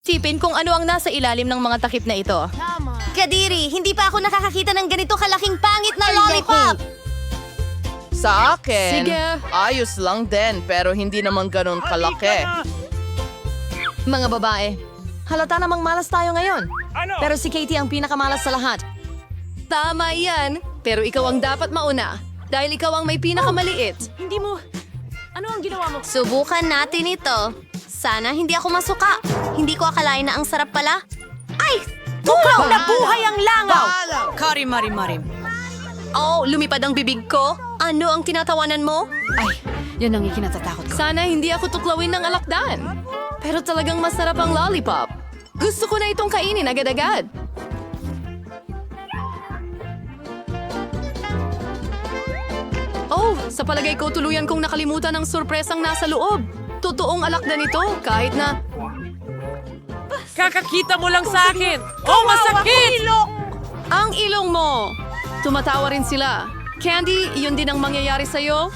Tipin kung ano ang nasa ilalim ng mga takip na ito. Kadiri, hindi pa ako nakakakita ng ganito kalaking pangit na lollipop! Sa akin, Sige. ayos lang din pero hindi naman ganun kalaki. Mga babae, halata namang malas tayo ngayon. Pero si Katie ang pinakamalas sa lahat. Tama yan, pero ikaw ang dapat mauna. Dahil ikaw ang may pinakamaliit. Hindi mo... Ano ang ginawa mo? Subukan natin ito. Sana hindi ako masuka. Hindi ko akalain na ang sarap pala. Ay! Tuklaw na buhay ang langaw! Karim-marim-marim. Oh, lumipad ang bibig ko. Ano ang tinatawanan mo? Ay, yan ang ikinatatakot ko. Sana hindi ako tuklawin ng alakdan. Pero talagang masarap ang lollipop. Gusto ko na itong kainin agad-agad. Oh, sa palagay ko tuluyan kong nakalimutan ang sorpresang nasa loob. Totoong alakdan ito, kahit na... Kakakita mo lang sa akin! Oh, masakit! Ang ilong mo! Tumatawa rin sila. Candy, yun din ang mangyayari sa'yo?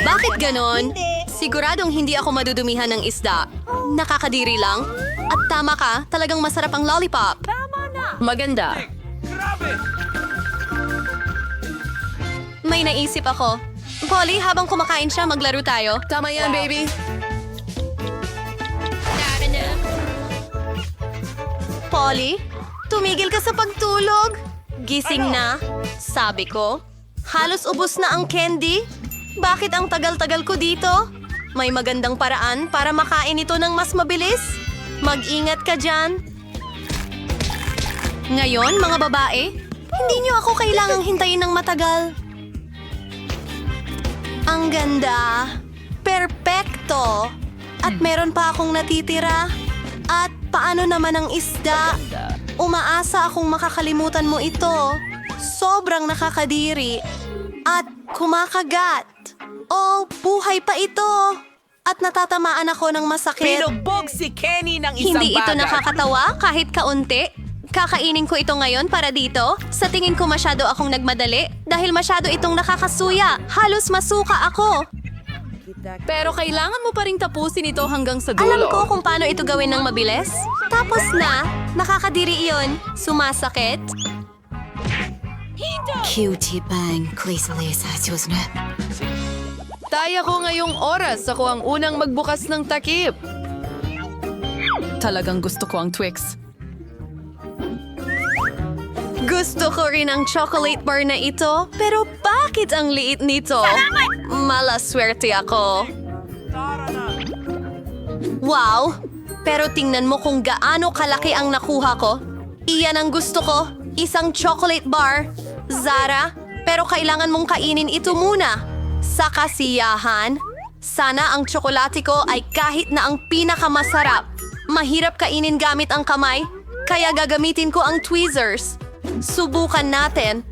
Bakit ganon? Siguradong hindi ako madudumihan ng isda. Nakakadiri lang. At tama ka, talagang masarap ang lollipop. Maganda. May naisip ako. Polly, habang kumakain siya, maglaro tayo. Tama yan, baby. Polly, tumigil ka sa pagtulog. Gising na, sabi ko. Halos ubos na ang candy. Bakit ang tagal-tagal ko dito? May magandang paraan para makain ito ng mas mabilis. Mag-ingat ka dyan. Ngayon, mga babae, hindi niyo ako kailangang hintayin ng matagal. Ang ganda. Perpekto. At meron pa akong natitira. At paano naman ang isda? Umaasa akong makakalimutan mo ito. Sobrang nakakadiri. At kumakagat. Oh, buhay pa ito. At natatamaan ako ng masakit. Pinubog si Kenny ng isang Hindi ito bagay. nakakatawa kahit kaunti. Kakainin ko ito ngayon para dito. Sa tingin ko masyado akong nagmadali dahil masyado itong nakakasuya. Halos masuka ako. Pero kailangan mo pa ring tapusin ito hanggang sa dulo. Alam ko kung paano ito gawin ng mabilis. Tapos na, nakakadiri iyon. Sumasakit. Cutie bang crazily sasyosna. Taya ko ngayong oras. Ako ang unang magbukas ng takip. Talagang gusto ko ang Twix. Gusto ko rin ang chocolate bar na ito, pero bakit ang liit nito? Malaswerte ako. Wow! Pero tingnan mo kung gaano kalaki ang nakuha ko. Iyan ang gusto ko, isang chocolate bar. Zara, pero kailangan mong kainin ito muna. Sa kasiyahan, sana ang tsokolate ko ay kahit na ang pinakamasarap. Mahirap kainin gamit ang kamay, kaya gagamitin ko ang tweezers. Subukan natin.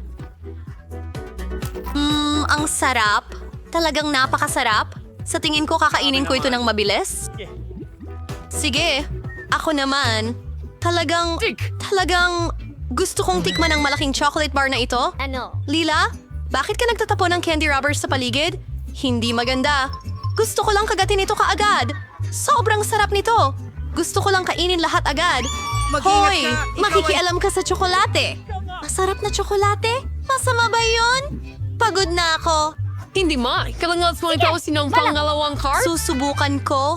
Ang sarap. Talagang napakasarap. Sa tingin ko kakainin ko ito ng mabilis. Sige, ako naman. Talagang gusto kong tikman ang malaking chocolate bar na ito. Ano? Lila, bakit ka nagtatapon ng candy rubbers sa paligid? Hindi maganda. Gusto ko lang kagatin ito kaagad. Sobrang sarap nito. Gusto ko lang kainin lahat agad. Hoy, makikialam ka sa tsokolate. Masarap na tsokolate? Masama ba yun? Pagod na ako. Hindi ma, kailangan mo itapusin ang pangalawang card? Susubukan ko.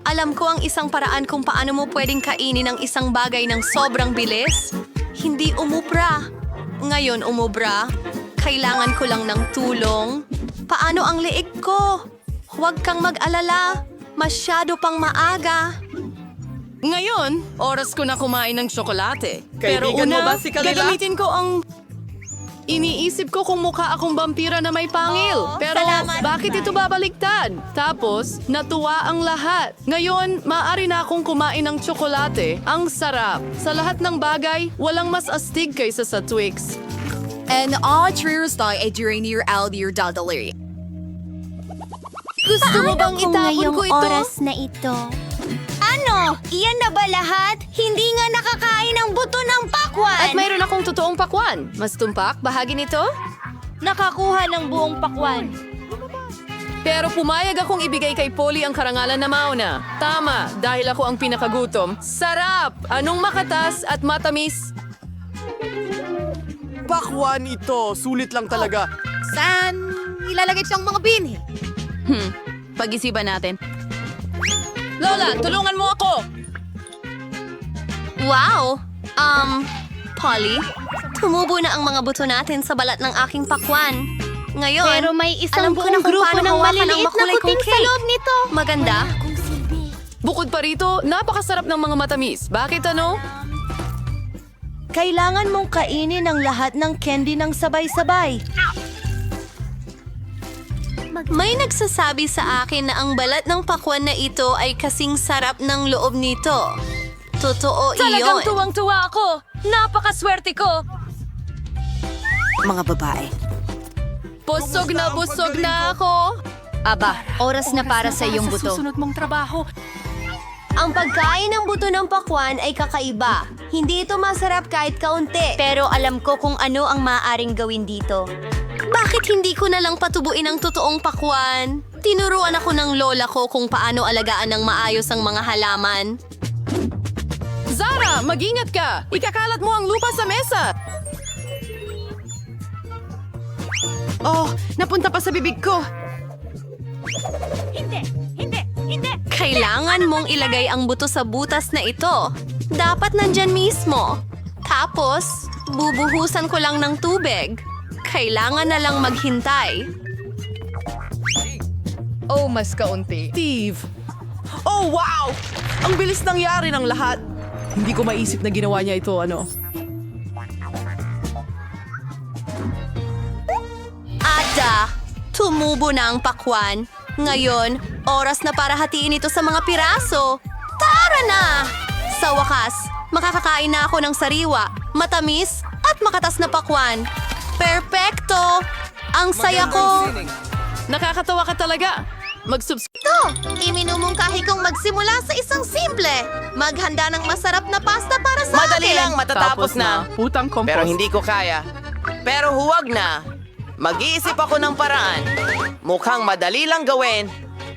Alam ko ang isang paraan kung paano mo pwedeng kainin ang isang bagay ng sobrang bilis. Hindi umubra. Ngayon umubra. Kailangan ko lang ng tulong. Paano ang leeg ko? Huwag kang mag-alala. Masyado pang maaga. Ngayon, oras ko na kumain ng tsokolate. Pero Kaibigan mo una, ba si Kalila? gagamitin ko ang... Iniisip ko kung mukha akong vampira na may pangil. Pero bakit ito babaliktad? Tapos, natuwa ang lahat. Ngayon, maaari na akong kumain ng tsokolate. Ang sarap. Sa lahat ng bagay, walang mas astig kaysa sa Twix. And all cheers tayo ay during your aldir dadaliri. Gusto mo bang itapon ko ito? na ito? Ano? Iyan na ba lahat? Hindi nga nakakain ang buto ng pakwan. At mayroon akong totoong pakwan. Mas tumpak, bahagi nito? Nakakuha ng buong pakwan. Pero pumayag akong ibigay kay Polly ang karangalan na mauna. Tama, dahil ako ang pinakagutom. Sarap! Anong makatas at matamis? Pakwan ito. Sulit lang talaga. Saan ilalagay siyang mga binhi? Pag-isipan natin. Lola, tulungan mo ako! Wow! Polly, tumubo na ang mga buto natin sa balat ng aking pakwan. Ngayon, Pero may isang alam ko buong na kung grupo paano ng hawakan ang maliliit na makulay kong kuting sa cake. loob nito. Maganda? Bukod pa rito, napakasarap ng mga matamis. Bakit ano? Kailangan mong kainin ang lahat ng candy ng sabay-sabay. May nagsasabi sa akin na ang balat ng pakwan na ito ay kasing sarap ng loob nito. Totoo Talagang iyon. tuwang-tuwa ako. Napakaswerte ko. Mga babae. Busog na ako! Aba, oras na para sa iyong buto. mong trabaho. Ang pagkain ng buto ng pakwan ay kakaiba. Hindi ito masarap kahit kaunti. Pero alam ko kung ano ang maaaring gawin dito. Bakit hindi ko na lang patubuin ang totoong pakwan? Tinuruan ako ng lola ko kung paano alagaan ng maayos ang mga halaman. Zara, mag-ingat ka! Ikakalat mo ang lupa sa mesa! Oh, napunta pa sa bibig ko! Kailangan mong ilagay ang buto sa butas na ito. Dapat nandyan mismo. Tapos, bubuhusan ko lang ng tubig. Kailangan na lang maghintay. Oh, mas kaunti. Steve! Oh, wow! Ang bilis nangyari ng lahat. Hindi ko maisip na ginawa niya ito, ano? Ada, tumubo na ang pakwan. Ngayon, oras na para hatiin ito sa mga piraso. Tara na! Sa wakas, makakakain na ako ng sariwa, matamis at makatas na pakwan. Perpekto! Ang saya ko! Nakakatawa ka talaga! Mag-subscribe! Ito, iminumungkahi kong magsimula sa isang simple. Maghanda ng masarap na pasta para sa Madali akin. lang, matatapos na. Putang kompos. Pero hindi ko kaya. Pero huwag na. Mag-iisip ako ng paraan. Mukhang madali lang gawin.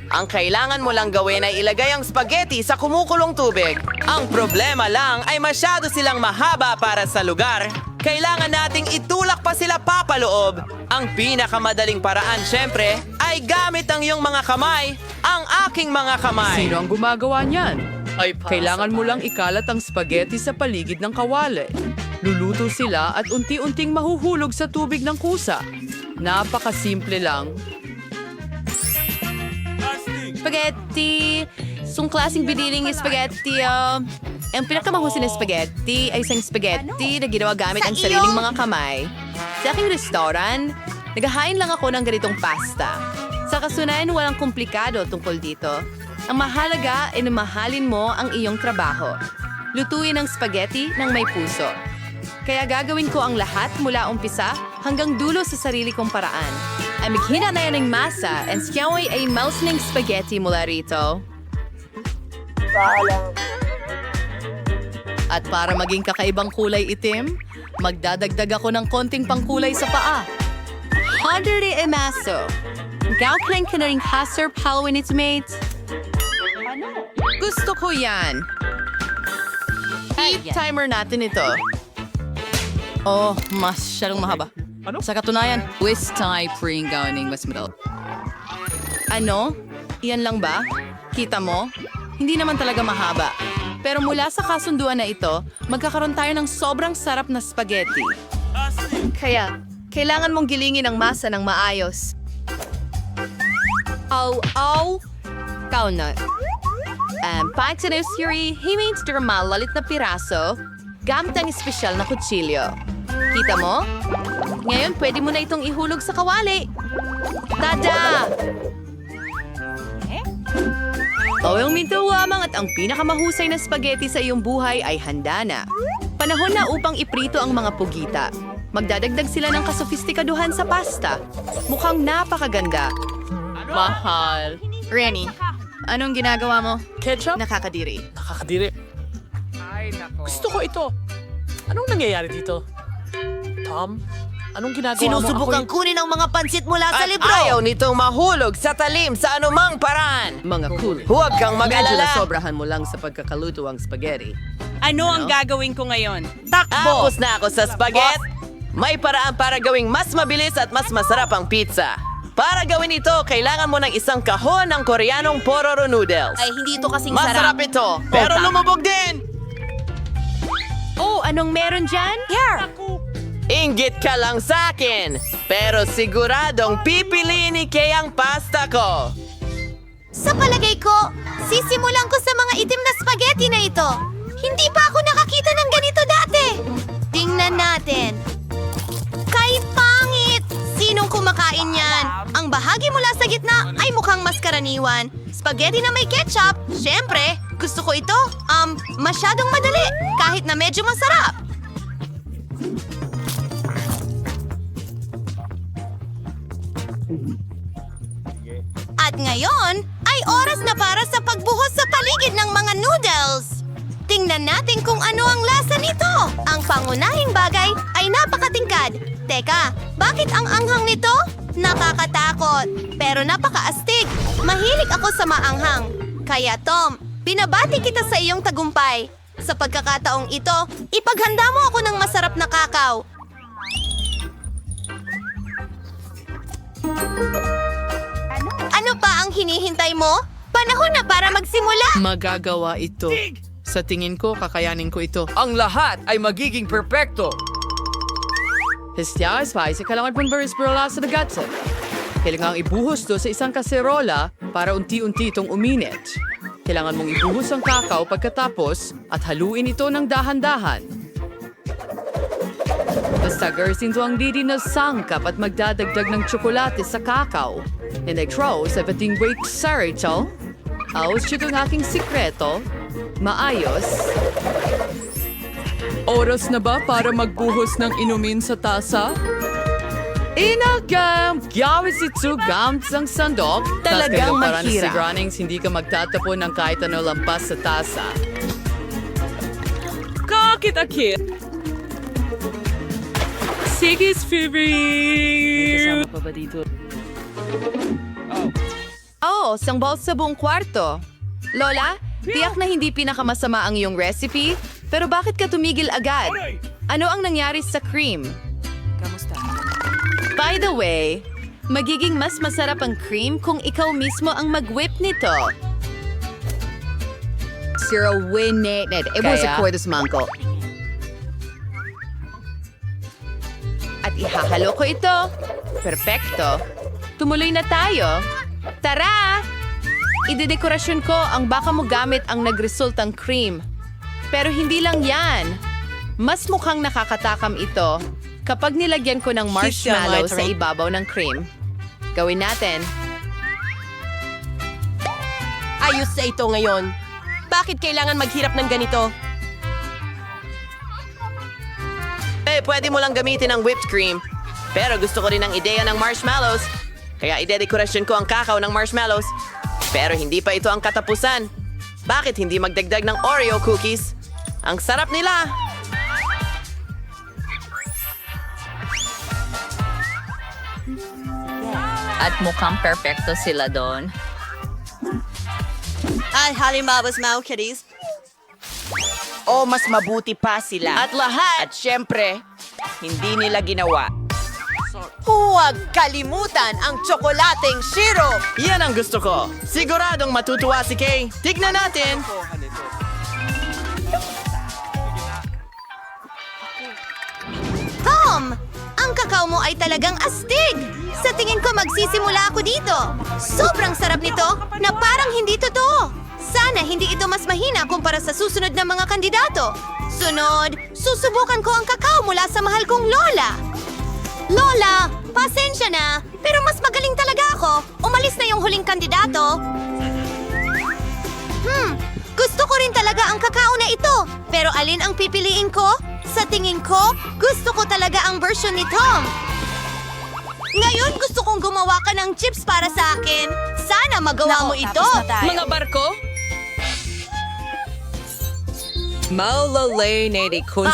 Ang kailangan mo lang gawin ay ilagay ang spaghetti sa kumukulong tubig. Ang problema lang ay masyado silang mahaba para sa lugar. Kailangan nating itulak pa sila papaloob. Ang pinakamadaling paraan, syempre, ay gamit ang iyong mga kamay. Ang aking mga kamay. Sino ang gumagawa niyan? Ay, Kailangan mo lang ikalat ang spaghetti sa paligid ng kawali. Luluto sila at unti-unting mahuhulog sa tubig ng kusa. Napakasimple lang. Spaghetti! Sung klaseng biniling spaghetti. Ang pinakamahusay na spaghetti ay isang spaghetti na ginawa gamit ang sariling mga kamay. Sa aking restaurant, naghahain lang ako ng ganitong pasta. Sa kasunayan, walang komplikado tungkol dito. Ang mahalaga ay na mahalin mo ang iyong trabaho. Lutuin ang spaghetti ng may puso. Kaya gagawin ko ang lahat mula umpisa hanggang dulo sa sarili kong paraan. Ay maghina na yan ng masa and siyaw ay mouse ng spaghetti mula rito. At para maging kakaibang kulay itim, magdadagdag ako ng konting pangkulay sa paa. Hadere emaso. Gawin ka na rin hasarp Halloween its mates. Gusto ko yan. Heat timer natin ito. Oh, masyadong mahaba. Ano? Sa katunayan, Twist tie pring gawing mas madal. ano? Iyan lang ba? Kita mo? Hindi naman talaga mahaba. Pero mula sa kasunduan na ito, magkakaroon tayo ng sobrang sarap na spaghetti. Kaya, kailangan mong gilingin ang masa ng maayos. Au. Kaunat. Pag sa nursery, himains ng malalit na piraso, gamit ang espesyal na kutsilyo. Kita mo? Ngayon, pwede mo na itong ihulog sa kawali. Tada! Tawang mintuwamang at ang pinakamahusay na spaghetti sa iyong buhay ay handa na. Panahon na upang iprito ang mga pugita. Magdadagdag sila ng kasofistikaduhan sa pasta. Mukhang napakaganda. Mahal. Rennie, anong ginagawa mo? Ketchup? Nakakadiri. Nakakadiri. Gusto ko ito. Anong nangyayari dito? Tom? Anong ginagawa Sinusubukang mo? kunin ang mga pansit mula sa At libro. ayaw nitong mahulog sa talim sa anumang paraan. Mga cool. Huwag kang Medyo mag-alala. nasobrahan mo lang sa pagkakaluto ang spaghetti. Ano ang gagawin ko ngayon? Tapos na ako sa spaghetti. May paraan para gawing mas mabilis at mas masarap ang pizza. Para gawin ito, kailangan mo ng isang kahon ng koreanong pororo noodles. Ay, hindi ito kasing Masarap ito, pero lumubog din! Oh, anong meron dyan? Here! Inggit ka lang sa akin, pero siguradong pipiliin ni Kay ang pasta ko. Sa palagay ko, sisimulan ko sa mga itim na spaghetti na ito. Hindi pa ako nakakita ng ganito dati. Tingnan natin. Kay pangit! Sinong kumakain yan? Ang bahagi mula sa gitna ay mukhang mas karaniwan. Spaghetti na may ketchup. Siyempre, gusto ko ito. Masyadong madali. Kahit na medyo masarap. At ngayon, ay oras na para sa pagbuhos sa paligid ng mga noodles. Tingnan natin kung ano ang lasa nito. Ang pangunahing bagay ay napakatingkad. Teka, bakit ang anghang nito? Nakakatakot, pero napakaastig. Mahilig ako sa maanghang. Kaya Tom, binabati kita sa iyong tagumpay. Sa pagkakataong ito, ipaghanda mo ako ng masarap na kakao. Ano pa ang hinihintay mo? Panahon na para magsimula! Magagawa ito. Sa tingin ko, kakayanin ko ito. Ang lahat ay magiging perpekto. Hestya, spicy, kailangan pong baris brola sa dagatsa. Kailangan ibuhos to sa isang kaserola para unti-unti itong uminit. Kailangan mong ibuhos ang kakao pagkatapos at haluin ito ng dahan-dahan. Basta garsin to ang didi na sangkap at magdadagdag ng tsokolate sa kakao. And I throw sa bating break sa Rachel. Aos siya itong aking sikreto. Maayos. Oras na ba para magbuhos ng inumin sa tasa? Inagam! Gawis ito gamit ang sandok. Talagang para mahirap. Granings, hindi ka magtatapon ng kahit ano lampas sa tasa. Kakit-akit. Sige, Phoebe. Oh, sangbol sa buong kwarto. Lola, tiyak na hindi pinakamasama ang iyong recipe, pero bakit ka tumigil agad? Ano ang nangyari sa cream? By the way, magiging mas masarap ang cream kung ikaw mismo ang mag-whip nito. Zero win net. Kaya? mangko. At ihahalo ko ito. Perfecto. Tumuloy na tayo. Tara! Idedekorasyon ko ang baka mo gamit ang nagresultang cream. Pero hindi lang yan. Mas mukhang nakakatakam ito kapag nilagyan ko ng marshmallow sa ibabaw ng cream. Gawin natin. Ayos sa ito ngayon. Bakit kailangan maghirap ng ganito? Pwede mo lang gamitin ang whipped cream. Pero gusto ko rin ang ideya ng marshmallows. Kaya idedekorasyon ko ang kakao ng marshmallows. Pero hindi pa ito ang katapusan. Bakit hindi magdagdag ng Oreo cookies? Ang sarap nila! At mukhang perfecto sila doon. At halimbawa mga kitties. O mas mabuti pa sila. At lahat! At syempre, hindi nila ginawa. Huwag kalimutan ang tsokolateng syrup! Yan ang gusto ko. Siguradong matutuwa si Kay. Tignan natin! Tom! Ang kakao mo ay talagang astig! Sa tingin ko magsisimula ako dito. Sobrang sarap nito na parang hindi totoo. Sana hindi ito mas mahina kumpara sa susunod na mga kandidato. Sunod, susubukan ko ang kakao mula sa mahal kong Lola. Lola, pasensya na, pero mas magaling talaga ako. Umalis na yung huling kandidato. Gusto ko rin talaga ang kakao na ito. Pero alin ang pipiliin ko? Sa tingin ko, gusto ko talaga ang version ni Tom. Ngayon gusto kong gumawa ka ng chips para sa akin. Sana magawa mo ito. Mga barko?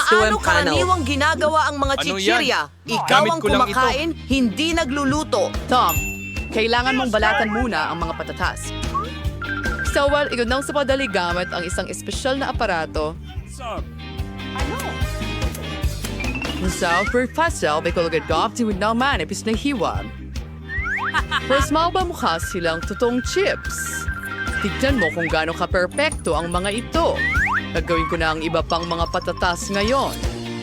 Paano karaniwang ginagawa ang mga Ano chichirya? yan? Ikaw Gamit ang ko lang kumakain, hindi nagluluto. Tom, kailangan mong balatan muna ang mga patatas. So, well, igunang sa padali gamit ang isang espesyal na aparato. Sa pagpasal, may kulagad gopti with naman ipis na hiwag. Pero small ba mukha silang totoong chips? Tignan mo kung gaano ka-perpekto ang mga ito. Gagawin ko na ang iba pang mga patatas ngayon.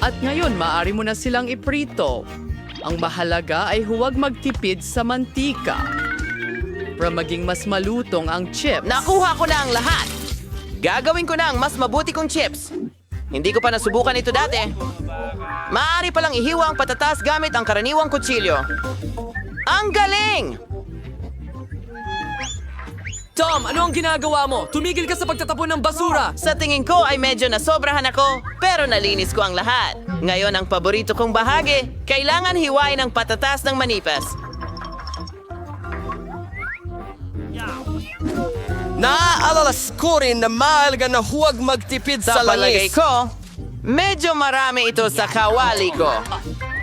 At ngayon, maaari mo na silang iprito. Ang mahalaga ay huwag magtipid sa mantika. Para maging mas malutong ang chips. Nakuha ko na ang lahat. Gagawin ko na ang mas mabuti kong chips. Hindi ko pa nasubukan ito dati. Maaari palang ihiwa ang patatas gamit ang karaniwang kutsilyo. Ang galing! Tom, ano ang ginagawa mo? Tumigil ka sa pagtatapon ng basura! Sa tingin ko ay medyo nasobrahan ako, pero nalinis ko ang lahat. Ngayon ang paborito kong bahagi, kailangan hiwain ang patatas ng manipas. Naaalalas ko rin na mahalaga na huwag magtipid Sa palagay ko, medyo marami ito sa kawali ko.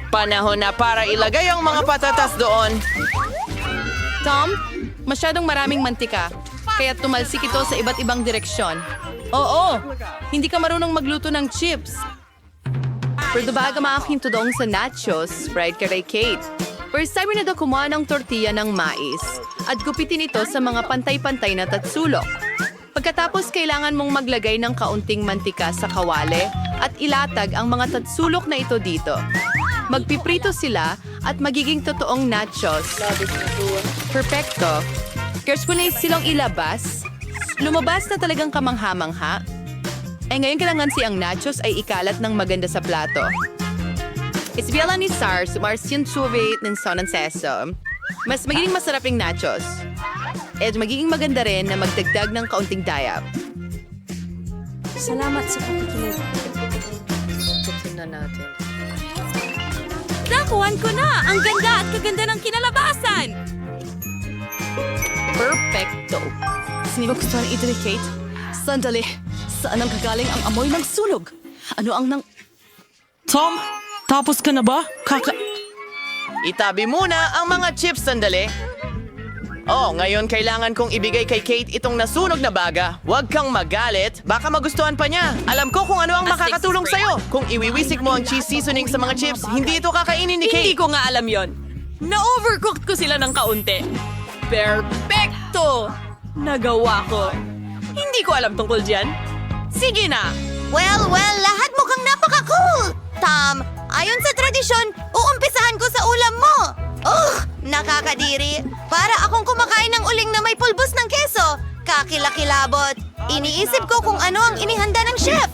Panahon na para ilagay ang mga patatas doon. Tom, masyadong maraming mantika. Kaya tumalsik ito sa iba't ibang direksyon. Oo, hindi ka marunong magluto ng chips. Pero baga maaking tudong sa nachos, fried ka kay Kate. First time na daw kumuha ng tortilla ng mais at gupitin ito sa mga pantay-pantay na tatsulok. Pagkatapos, kailangan mong maglagay ng kaunting mantika sa kawali at ilatag ang mga tatsulok na ito dito. Magpiprito sila at magiging totoong nachos. Perfecto. Girls, kung na silang ilabas, lumabas na talagang kamangha-mangha. Ngayon kailangan siyang nachos ay ikalat ng maganda sa plato. Isbiela ni Sar, sumarsin suwit ng sonan seso. Mas magiging masarap yung nachos. At magiging maganda rin na magdagdag ng kaunting dayap. Salamat sa pakikinig. Tingnan natin. Nakuhan ko na! Ang ganda at kaganda ng kinalabasan! Perfecto. Sino ba gusto ito ni Kate? Sandali. Saan ang gagaling ang amoy ng sunog? Ano ang nang... Tom, tapos ka na ba? Itabi muna ang mga chips sandali. Oh, ngayon kailangan kong ibigay kay Kate itong nasunog na baga. Huwag kang magalit, baka magustuhan pa niya. Alam ko kung ano ang makakatulong sa'yo. Kung iwiwisik mo ang cheese seasoning sa mga chips, hindi ito kakainin ni Kate. Hindi ko nga alam yon. Na-overcooked ko sila ng kaunti. Perfecto! Nagawa ko. Hindi ko alam tungkol dyan. Sige na! Well, lahat mukhang napaka-cool! Tom, ayon sa tradisyon, uumpisahan ko sa ulam mo. Nakakadiri. Para akong kumakain ng uling na may pulbos ng keso. Kakilakilabot. Iniisip ko kung ano ang inihanda ng chef.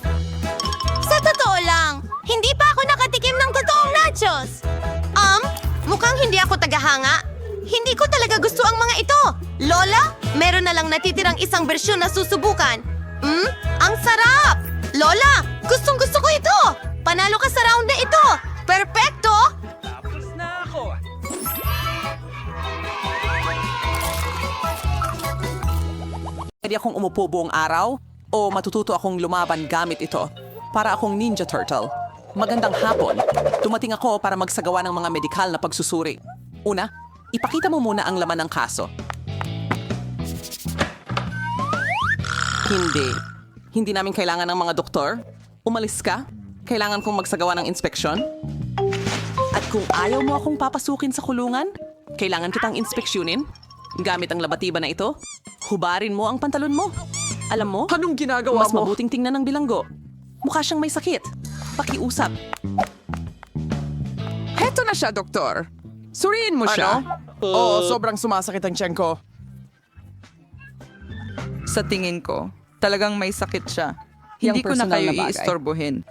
Sa totoo lang, hindi pa ako nakatikim ng totoong nachos. Mukhang hindi ako tagahanga. Hindi ko talaga gusto ang mga ito. Lola, meron na lang natitirang isang bersyon na susubukan. Ang sarap! Lola, gustong-gusto ko ito! Panalo ka sa round na ito! Perfecto! Pwede akong umupo buong araw o matututo akong lumaban gamit ito para akong Ninja Turtle. Magandang hapon. Dumating ako para magsagawa ng mga medikal na pagsusuri. Una, ipakita mo muna ang laman ng kaso. Hindi namin kailangan ng mga doktor. Umalis ka. Kailangan kong magsagawa ng inspeksyon. At kung ayaw mo akong papasukin sa kulungan, kailangan kitang inspeksyonin. Gamit ang labatiba na ito, hubarin mo ang pantalon mo. Alam mo, Anong ginagawa mas mo? mabuting tingnan ng bilanggo. Mukha siyang may sakit. Pakiusap. Heto na siya, doktor. Suriin mo siya. Oo, sobrang sumasakit ang tiyan ko. Sa tingin ko, talagang may sakit siya. Hindi ko na kayo iistorbohin.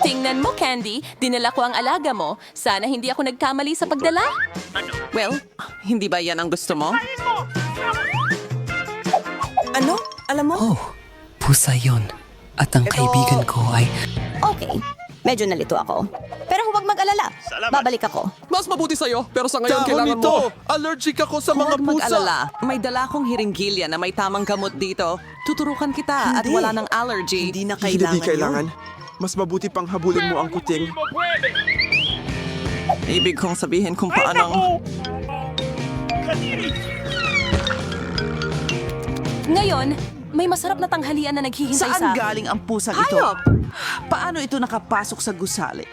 Tingnan mo, Candy. Dinala ko ang alaga mo. Sana hindi ako nagkamali sa pagdala. Well, hindi ba yan ang gusto mo? Ano? Alam mo? Oh, pusa yon. At ang kaibigan ko ay... Okay. Medyo nalito ako. Pero huwag mag-alala. mag-alala. Babalik ako. Mas mabuti sa'yo, pero sa ngayon Dahon kailangan ito! mo. Allergic ako sa mga Huwag pusa! mag-alala. May dala akong hiringgilya na may tamang gamot dito. Tuturukan kita at wala ng allergy. Hindi na Hindi kailangan kailangan. Mas mabuti pang habulin mo ang kuting. Ibig kong sabihin kung paano... Ngayon, may masarap na tanghalian na naghihintay sa Saan akin. galing ang pusang ito? Paano ito nakapasok sa gusali?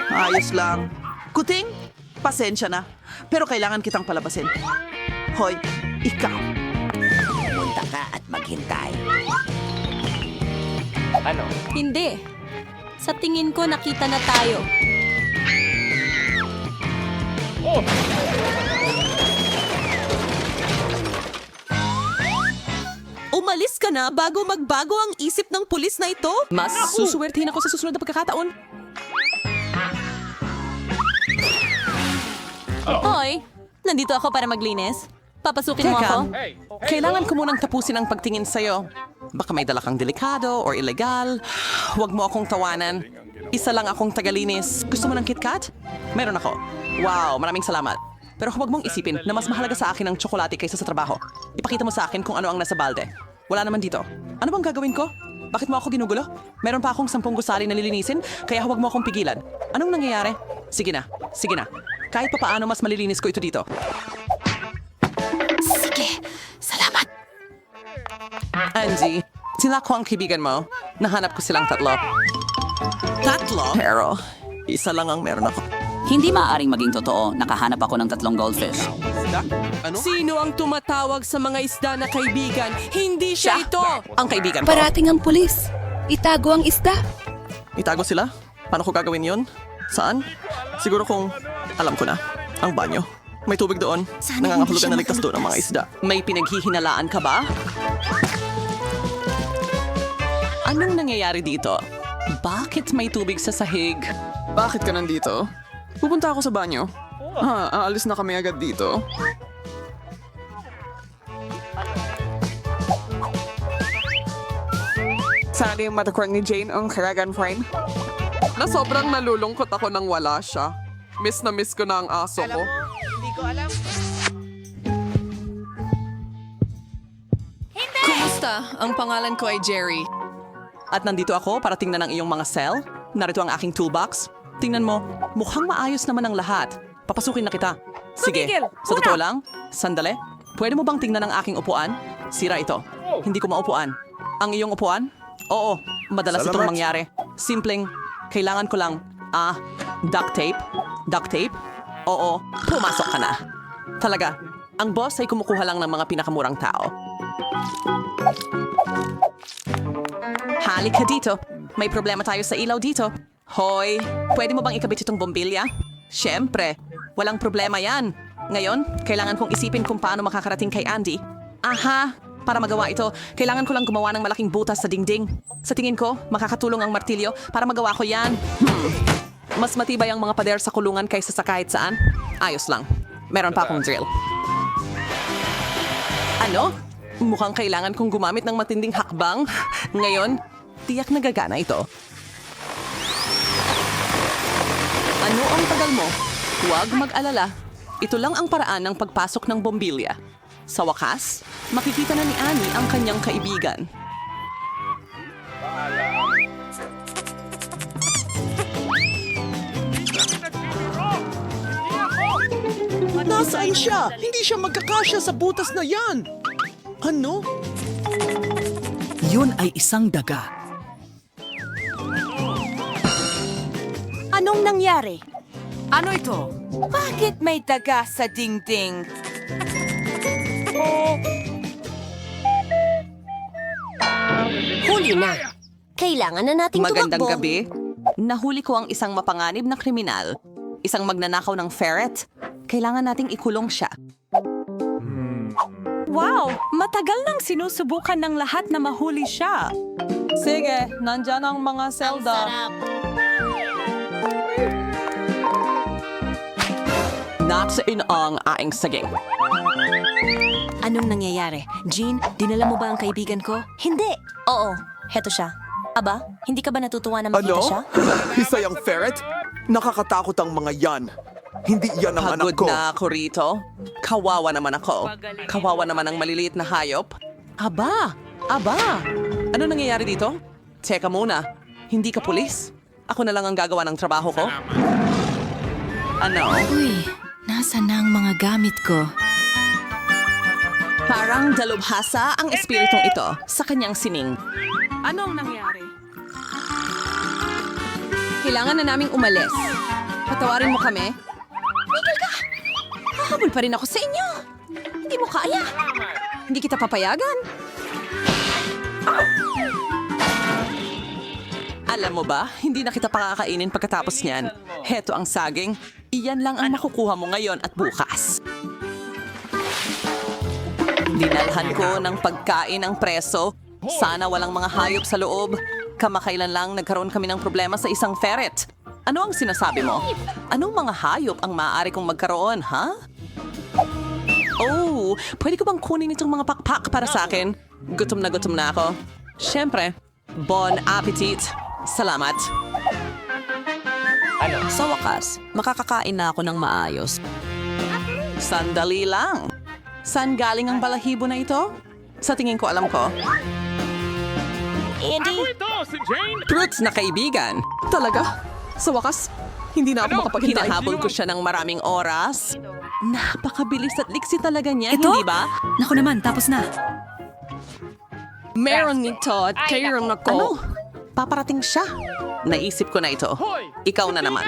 Ayos lang. Kuting, pasensya na. Pero kailangan kitang palabasin. Hoy, ikaw. Punta ka at maghintay. Hindi. Sa tingin ko, nakita na tayo. Umalis ka na bago magbago ang isip ng pulis na ito? Mas susuwertihin ako sa susunod na pagkakataon. Hoy, nandito ako para maglinis. Papasukin mo ako? Kailangan ko munang tapusin ang pagtingin sa'yo. Baka may dala kang delikado or illegal. Huwag mo akong tawanan. Isa lang akong tagalinis. Gusto mo ng KitKat? Meron ako. Wow, maraming salamat. Pero huwag mong isipin na mas mahalaga sa akin ang tsokolate kaysa sa trabaho. Ipakita mo sa akin kung ano ang nasa balde. Wala naman dito. Ano bang gagawin ko? Bakit mo ako ginugulo? Meron pa akong 10 gusali na lilinisin, kaya huwag mo akong pigilan. Anong nangyayari? Sige na, sige na. Kahit pa paano mas malilinis ko ito dito. Sige, salamat. Angie, sila ko ang kaibigan mo. Nahanap ko silang tatlo. Tatlo? Pero, isa lang ang meron ako. Hindi maaaring maging totoo. Nakahanap ako ng 3 goldfish. Sino ang tumatawag sa mga isda na kaibigan? Hindi siya ito! Ang kaibigan ko. Parating ang pulis. Itago ang isda. Itago sila? Paano ko gagawin yun? Saan? Siguro kung alam ko na. Ang banyo. May tubig doon. Nangangahulugan na ligtas doon ang mga isda. May pinaghihinalaan ka ba? Anong nangyayari dito? Bakit may tubig sa sahig? Bakit ka nandito? Pupunta ako sa banyo. Aalis na kami agad dito. Sana yung matakwang ni Jane ang karagan friend. Na sobrang nalulungkot ako nang wala siya. Miss na miss ko na ang aso ko. Hindi ko alam. Kumusta? Ang pangalan ko ay Jerry. At nandito ako para tingnan ang iyong mga cell. Narito ang aking toolbox. Tingnan mo, mukhang maayos naman ang lahat. Papasukin na kita. Sige, sa totoo lang, sandali. Pwede mo bang tingnan ang aking upuan? Sira ito. Hindi ko maupuan. Ang iyong upuan? Oo, madalas itong mangyari. Simpleng, kailangan ko lang, duct tape? Duct tape? Oo, pumasok ka na. Talaga, ang boss ay kumukuha lang ng mga pinakamurang tao. Halika dito. May problema tayo sa ilaw dito. Hoy, pwede mo bang ikabit itong bombilya? Siyempre, walang problema yan. Ngayon, kailangan kong isipin kung paano makakarating kay Andy. Aha, para magawa ito, kailangan ko lang gumawa ng malaking butas sa dingding. Sa tingin ko, makakatulong ang martilyo para magawa ko yan. Mas matibay ang mga pader sa kulungan kaysa sa kahit saan. Ayos lang. Meron pa akong drill. Ano? Mukhang kailangan kong gumamit ng matinding hakbang. Ngayon, tiyak na gagana ito. Ano ang tagal mo? Huwag mag-alala. Ito lang ang paraan ng pagpasok ng bombilya. Sa wakas, makikita na ni Annie ang kanyang kaibigan. Nasaan siya? Hindi siya magkakasya sa butas na yan. Ano? Yun ay isang daga. Anong nangyari? Ano ito? Bakit may daga sa dingding? Huli na. Kailangan na nating Magandang tumakbo. gabi. Nahuli ko ang isang mapanganib na kriminal. Isang magnanakaw ng ferret. Kailangan nating ikulong siya. Wow! Matagal nang sinusubukan ng lahat na mahuli siya. Sige, nandyan ang mga selda. Naksain ang aing saging. Anong nangyayari? Jean, dinala mo ba ang kaibigan ko? Hindi. Oo, heto siya. Aba, hindi ka ba natutuwa na makita siya? Isa yung ferret? Nakakatakot ang mga yan. Hindi yan ang anak Pagod ko. na ako rito. Kawawa naman ako. Kawawa naman ang maliliit na hayop. Aba! Ano nangyayari dito? Teka muna. Hindi ka pulis? Ako na lang ang gagawa ng trabaho ko? Ano? Uy, nasa na ang mga gamit ko? Parang dalubhasa ang espiritong ito sa kanyang sining. Anong nangyari? Kailangan na naming umalis. Patawarin mo kami. Miguel ka! Hahabol pa rin ako sa inyo. Hindi mo kaya. Hindi kita papayagan. Alam mo ba, hindi na kita pakakainin pagkatapos niyan. Heto ang saging. Iyan lang ang makukuha mo ngayon at bukas. Dinalhan ko ng pagkain ang preso. Sana walang mga hayop sa loob. Kamakailan lang nagkaroon kami ng problema sa isang ferret. Ano ang sinasabi mo? Anong mga hayop ang maaari kong magkaroon, ha? Oh, pwede ko bang kunin itong mga pakpak para sa akin? Gutom na ako. Siyempre, bon appetit. Salamat. Sa wakas, makakakain na ako ng maayos. Sandali lang. Saan galing ang balahibo na ito? Sa tingin ko alam ko. Andy? Truths na kaibigan. Talaga? Sa wakas, hindi na ako makapaghintay. Hinahabol ko siya ng maraming oras. Napakabilis at liksi talaga niya, Ito? hindi ba? Naku naman, tapos na. Meron nito at kairon ako. Ano? Paparating siya. Naisip ko na ito. Ikaw na naman.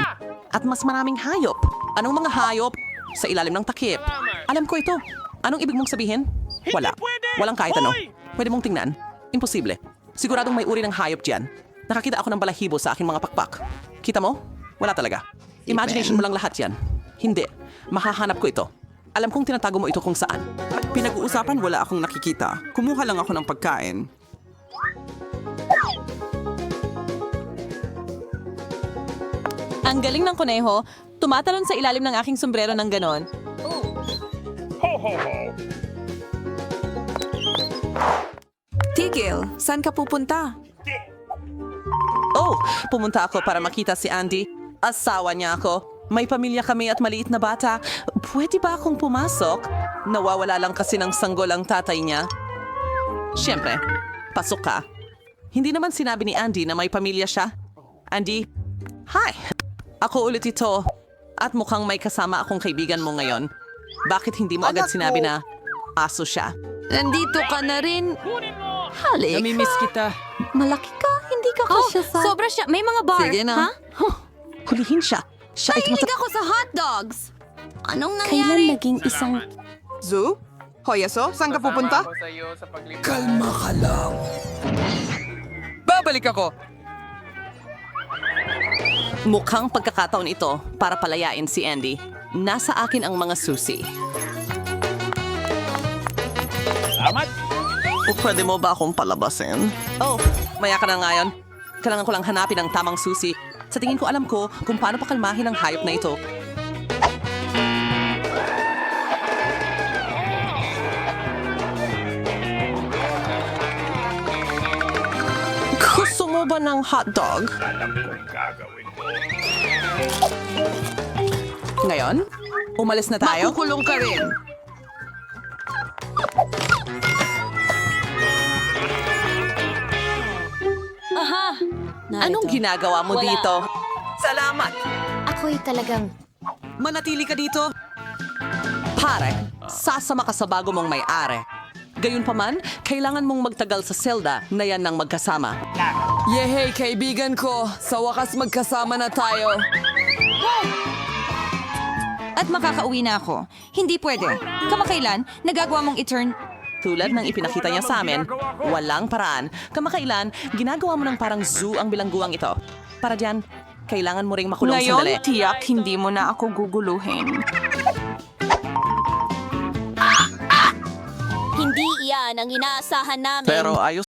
At mas maraming hayop. Anong mga hayop? Sa ilalim ng takip. Alam ko ito. Anong ibig mong sabihin? Wala. Walang kahit ano. Pwede mong tingnan. Imposible. Siguradong may uri ng hayop dyan. Nakakita ako ng balahibo sa aking mga pakpak. Kita mo? Wala talaga. Imagination mo lang lahat yan. Hindi. Mahahanap ko ito. Alam kong tinatago mo ito kung saan. Pinag-uusapan, wala akong nakikita. Kumuha lang ako ng pagkain. Ang galing ng kuneho, tumatalon sa ilalim ng aking sombrero ng ganon. Tigil, saan ka pupunta? Oh, pumunta ako para makita si Andy. Asawa niya ako. May pamilya kami at maliit na bata. Pwede ba akong pumasok? Nawawala lang kasi ng sanggol ang tatay niya. Siyempre, pasok ka. Hindi naman sinabi ni Andy na may pamilya siya. Andy, hi! Ako ulit ito. At mukhang may kasama akong kaibigan mo ngayon. Bakit hindi mo agad sinabi na aso siya? Nandito ka na rin. Halik. Namimiss kita. Malaki ka, hindi ka kasya sa... Sobra siya. May mga bar. Sige na. Ha? Hulihin siya. Siya ay Mahilig ako sa hotdogs. Anong Kailan nangyari? naging isang... Zoo? Hoyaso, saan ka pupunta? Kalma ka lang. Babalik ako. Mukhang pagkakataon ito para palayain si Andy. Nasa akin ang mga susi. O pwede mo ba akong palabasin? Oh, maya ka na ngayon. Kailangan ko lang hanapin ang tamang susi. Sa tingin ko alam ko kung paano pakalmahin ang hayop na ito. Gusto mo ba ng hotdog? Ngayon, umalis na tayo? Makukulong ka rin. Anong ginagawa mo dito? Salamat. Ako'y talagang... Manatili ka dito. Pare, sasama ka sa bago mong may-ari. Gayunpaman, kailangan mong magtagal sa selda na yan ng magkasama. Yehey, kaibigan ko! Sa wakas magkasama na tayo. At makakauwi na ako. Hindi pwede. Kamakailan, nagagawa mong i-turn... Tulad ng ipinakita niya sa amin, walang paraan. Kamakailan, ginagawa mo ng parang zoo ang bilangguang ito. Para diyan, kailangan mo ring makulong sandali. Ngayon, tiyak hindi mo na ako guguluhin. Hindi iyan ang inaasahan namin. Pero ayos